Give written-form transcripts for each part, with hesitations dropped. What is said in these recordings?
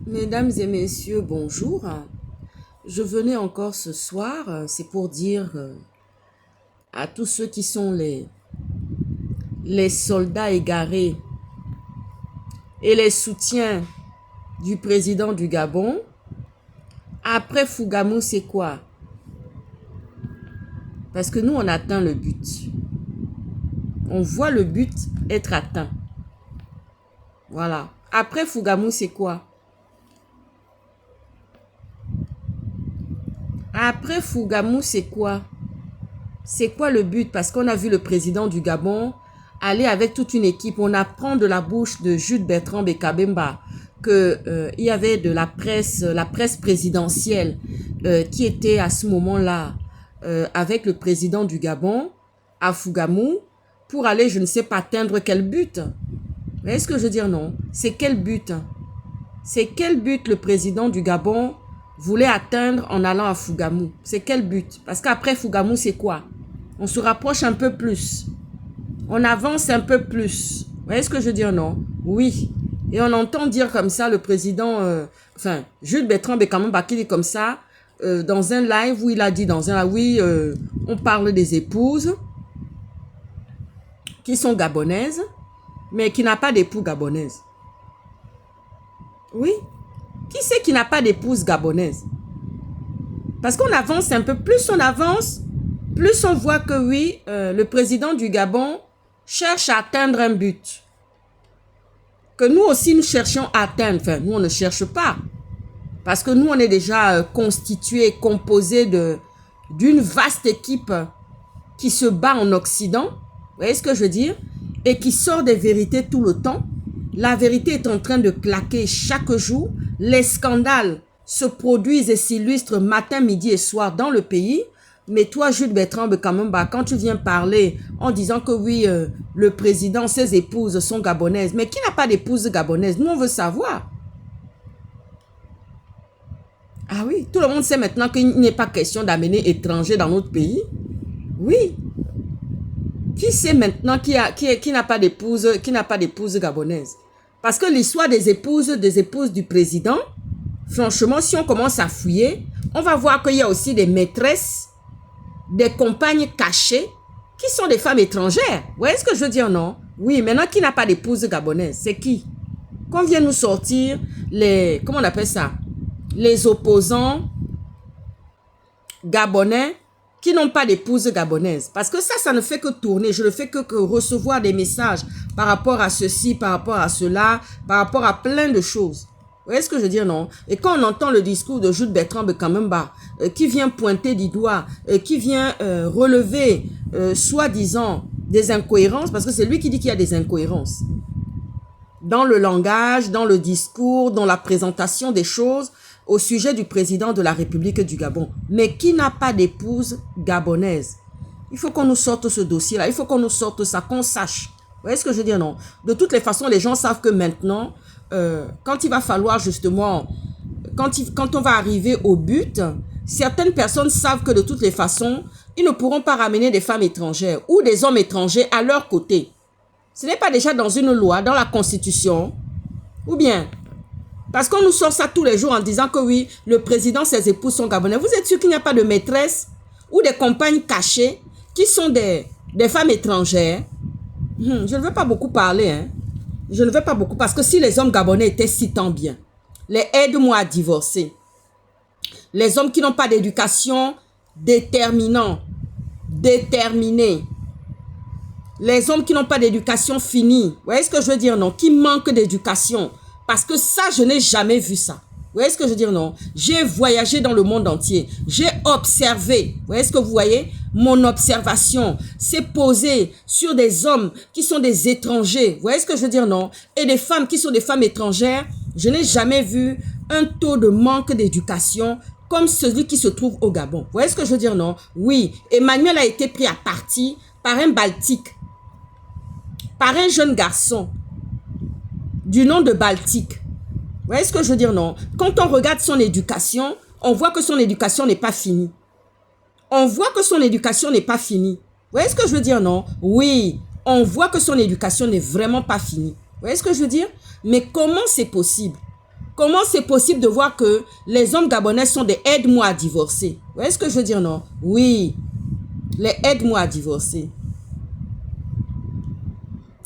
Mesdames et messieurs, bonjour. Je venais encore ce soir, c'est pour dire à tous ceux qui sont les soldats égarés et les soutiens du président du Gabon, après Fougamou, c'est quoi? Parce que nous, on atteint le but. On voit le but être atteint. Voilà. Après Fougamou, c'est quoi? Après Fougamou, c'est quoi? C'est quoi le but? Parce qu'on a vu le président du Gabon aller avec toute une équipe. On apprend de la bouche de Jules Bertrand Bekabemba qu'il y avait de la presse présidentielle qui était à ce moment-là avec le président du Gabon à Fougamou pour aller, je ne sais pas, atteindre quel but. Vous voyez ce que je veux dire, non? C'est quel but? C'est quel but le président du Gabon voulait atteindre en allant à Fougamou? C'est quel but? Parce qu'après Fougamou, c'est quoi? On se rapproche un peu plus. On avance un peu plus. Vous voyez ce que je veux dire, non? Oui. Et on entend dire comme ça le président, Jules Bertrand Bekambamba qui dit comme ça, dans un live où il a dit oui, on parle des épouses qui sont gabonaises, mais qui n'a pas d'époux gabonaise. Oui. Qui c'est qui n'a pas d'épouse gabonaise? Parce qu'on avance un peu, plus on avance, plus on voit que oui, le président du Gabon cherche à atteindre un but. Que nous aussi, nous cherchions à atteindre. Enfin, nous, on ne cherche pas. Parce que nous, on est déjà constitué, composé d'une vaste équipe qui se bat en Occident. Vous voyez ce que je veux dire? Et qui sort des vérités tout le temps. La vérité est en train de claquer chaque jour. Les scandales se produisent et s'illustrent matin, midi et soir dans le pays. Mais toi, Jules Bertrand Bekambamba, quand tu viens parler en disant que oui, le président, ses épouses sont gabonaises. Mais qui n'a pas d'épouse gabonaise? Nous, on veut savoir. Ah oui, tout le monde sait maintenant qu'il n'est pas question d'amener étrangers dans notre pays. Oui. Qui sait maintenant qui n'a pas d'épouse gabonaise? Parce que l'histoire des épouses du président, franchement, si on commence à fouiller, on va voir qu'il y a aussi des maîtresses, des compagnes cachées, qui sont des femmes étrangères. Vous voyez ce que je veux dire, non? Oui, maintenant, qui n'a pas d'épouse gabonaise? C'est qui? Qu'on vient nous sortir comment on appelle ça? Les opposants gabonais qui n'ont pas d'épouse gabonaise. Parce que ça ne fait que tourner. Je ne fais que recevoir des messages par rapport à ceci, par rapport à cela, par rapport à plein de choses. Vous voyez ce que je veux dire, non? Et quand on entend le discours de Jules Bertrand Bekambamba, qui vient pointer du doigt, qui vient relever, soi-disant, des incohérences, parce que c'est lui qui dit qu'il y a des incohérences. Dans le langage, dans le discours, dans la présentation des choses, au sujet du président de la République du Gabon. Mais qui n'a pas d'épouse gabonaise? Il faut qu'on nous sorte ce dossier-là. Il faut qu'on nous sorte ça, qu'on sache. Vous voyez ce que je veux dire, non? De toutes les façons, les gens savent que maintenant, quand il va falloir justement, quand on va arriver au but, certaines personnes savent que de toutes les façons, ils ne pourront pas ramener des femmes étrangères ou des hommes étrangers à leur côté. Ce n'est pas déjà dans une loi, dans la Constitution, ou bien... Parce qu'on nous sort ça tous les jours en disant que oui, le président, ses épouses sont gabonais. Vous êtes sûr qu'il n'y a pas de maîtresses ou des compagnes cachées qui sont des femmes étrangères? Je ne veux pas beaucoup parler. Hein. Je ne veux pas beaucoup parce que si les hommes gabonais étaient si tant bien, les aide-moi à divorcer. Les hommes qui n'ont pas d'éducation déterminée. Les hommes qui n'ont pas d'éducation finie. Vous voyez ce que je veux dire, non? Qui manquent d'éducation. Parce que ça, je n'ai jamais vu ça. Vous voyez ce que je veux dire, non? J'ai voyagé dans le monde entier. J'ai observé. Vous voyez ce que vous voyez? Mon observation s'est posée sur des hommes qui sont des étrangers. Vous voyez ce que je veux dire, non? Et des femmes qui sont des femmes étrangères. Je n'ai jamais vu un taux de manque d'éducation comme celui qui se trouve au Gabon. Vous voyez ce que je veux dire, non? Oui, Emmanuel a été pris à partie par un Baltique, par un jeune garçon du nom de Baltique. Vous voyez ce que je veux dire, non? Quand on regarde son éducation, on voit que son éducation n'est pas finie. On voit que son éducation n'est pas finie. Vous voyez ce que je veux dire, non? Oui, on voit que son éducation n'est vraiment pas finie. Vous voyez ce que je veux dire? Mais comment c'est possible? Comment c'est possible de voir que les hommes gabonais sont des aide-moi à divorcer? Vous voyez ce que je veux dire, non? Oui, les aide-moi à divorcer.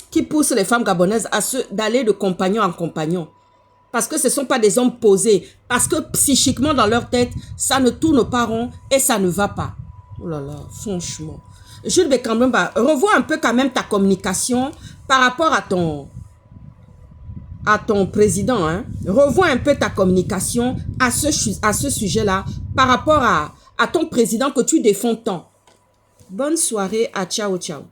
Qui poussent les femmes gabonaises à d'aller de compagnon en compagnon. Parce que ce ne sont pas des hommes posés. Parce que psychiquement, dans leur tête, ça ne tourne pas rond et ça ne va pas. Oh là là, franchement. Jules Bekambemba, revois un peu quand même ta communication par rapport à ton président. Hein. Revois un peu ta communication à ce sujet-là par rapport à ton président que tu défends tant. Bonne soirée, à ciao, ciao.